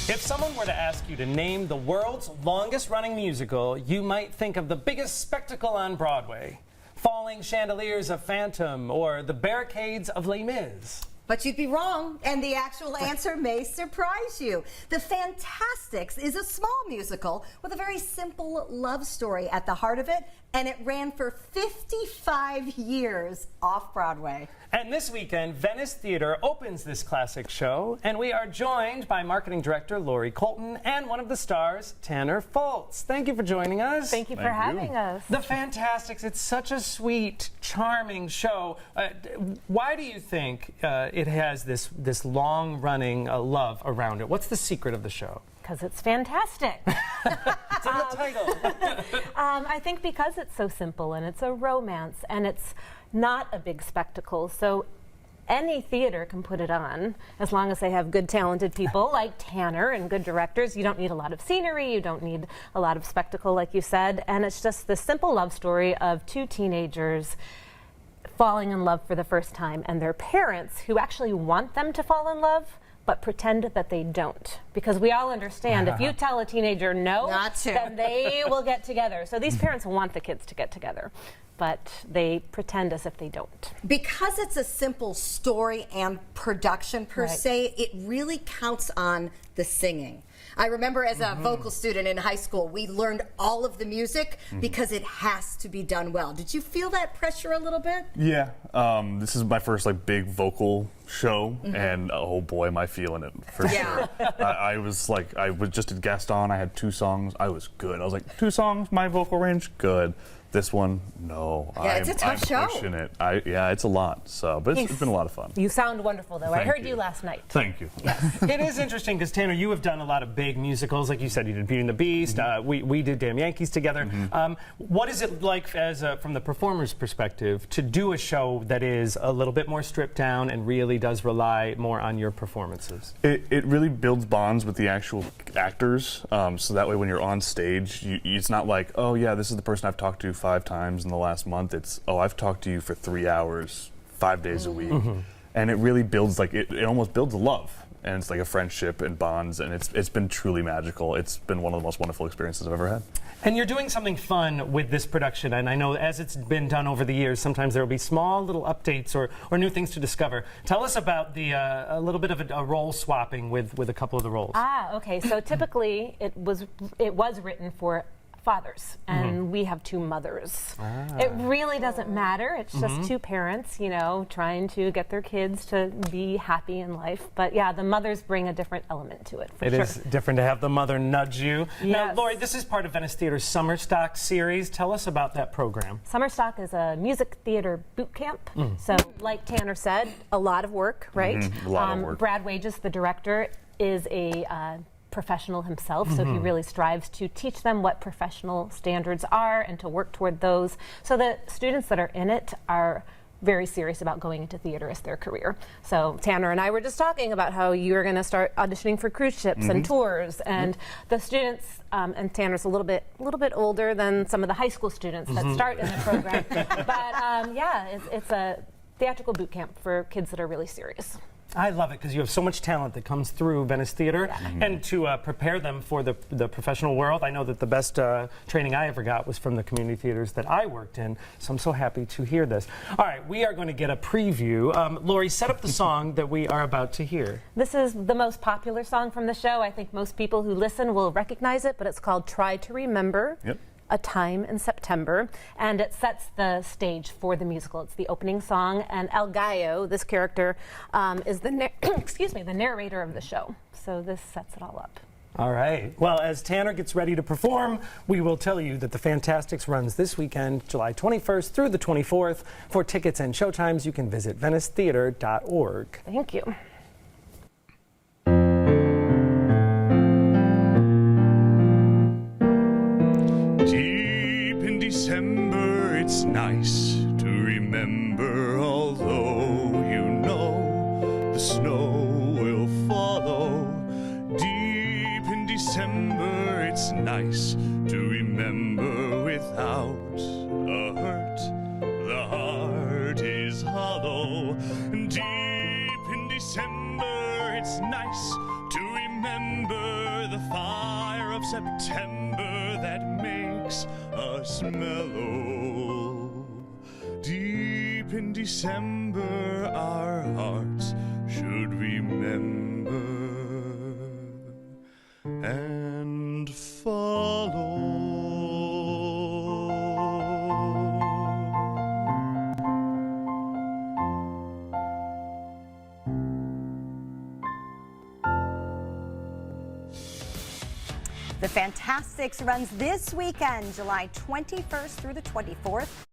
If someone were to ask you to name the world's longest-running musical, you might think of the biggest spectacle on Broadway, Falling Chandeliers of Phantom or The Barricades of Les Mis. But you'd be wrong, and the actual answer may surprise you. The Fantasticks is a small musical with a very simple love story at the heart of it, and it ran for 55 years off-Broadway. And this weekend, Venice Theater opens this classic show, and we are joined by marketing director Lori Colton and one of the stars, Tanner Fults. Thank you for joining us. Thank you for having us. The Fantasticks, it's such a sweet, charming show. Why do you think it has this long-running love around it? What's the secret of the show? Because it's fantastic. It's in the title. I think because it's so simple and it's a romance and it's not a big spectacle, so any theater can put it on as long as they have good talented people like Tanner and good directors. You don't need a lot of scenery, you don't need a lot of spectacle like you said, and it's just this simple love story of two teenagers falling in love for the first time and their parents who actually want them to fall in love but pretend that they don't. Because we all understand if you tell a teenager no, then they will get together. So these parents want the kids to get together, but they pretend as if they don't. Because it's a simple story and production per se, it really counts on the singing. I remember as a vocal student in high school, we learned all of the music because it has to be done well. Did you feel that pressure a little bit? Yeah, this is my first big vocal show, and oh boy, am I feeling it for sure. I was just at Gaston. I had 2 songs. I was good. I was like, 2 songs, my vocal range, good. This one, no. Yeah, it's a tough show. Pushing it. Yeah, it's a lot. So, but it's been a lot of fun. You sound wonderful, though. I heard you last night. Thank you. It is interesting because Tanner, you have done a lot of big musicals, like you said. You did Beauty and the Beast. We did Damn Yankees together. What is it like, as from the performer's perspective, to do a show that is a little bit more stripped down and really does rely more on your performances? It really builds bonds with the actual actors. So that way, when you're on stage, it's not like, oh yeah, this is the person I've talked to 5 times in the last month. It's, oh, I've talked to you for 3 hours, 5 days a week. And it really builds, it almost builds a love. And it's like a friendship and bonds, and it's been truly magical. It's been one of the most wonderful experiences I've ever had. And you're doing something fun with this production, and I know as it's been done over the years, sometimes there will be small little updates or new things to discover. Tell us about a little bit of a role swapping with a couple of the roles. Okay. So typically it was written for fathers, and we have 2 mothers. It really doesn't matter. It's just 2 parents, trying to get their kids to be happy in life. But yeah, the mothers bring a different element to it, for sure. It is different to have the mother nudge you. Yes. Now, Lori, this is part of Venice Theater's Summer Stock series. Tell us about that program. Summer Stock is a music theater boot camp. So, like Tanner said, a lot of work, right? A lot of work. Brad Wages, the director, is a professional himself, so he really strives to teach them what professional standards are and to work toward those. So the students that are in it are very serious about going into theater as their career. So Tanner and I were just talking about how you're going to start auditioning for cruise ships and tours, and the students, and Tanner's a little bit older than some of the high school students that start in the program. But yeah, it's a theatrical boot camp for kids that are really serious. I love it because you have so much talent that comes through Venice Theater, and to prepare them for the professional world. I know that the best training I ever got was from the community theaters that I worked in, so I'm so happy to hear this. All right, we are going to get a preview. Lori, set up the song that we are about to hear. This is the most popular song from the show. I think most people who listen will recognize it, but it's called Try to Remember. A Time in September, and it sets the stage for the musical. It's the opening song, and El Gallo, this character, is the the narrator of the show. So this sets it all up. All right. Well, as Tanner gets ready to perform, we will tell you that the Fantasticks runs this weekend, July 21st through the 24th. For tickets and showtimes, you can visit venicetheater.org. Thank you. December, it's nice to remember, although you know the snow will follow. Deep in December, it's nice to remember without a hurt. The heart is hollow. Deep in December, it's nice to remember fire of September that makes us mellow. Deep in December, our hearts should remember and follow. The Fantasticks runs this weekend, July 21st through the 24th.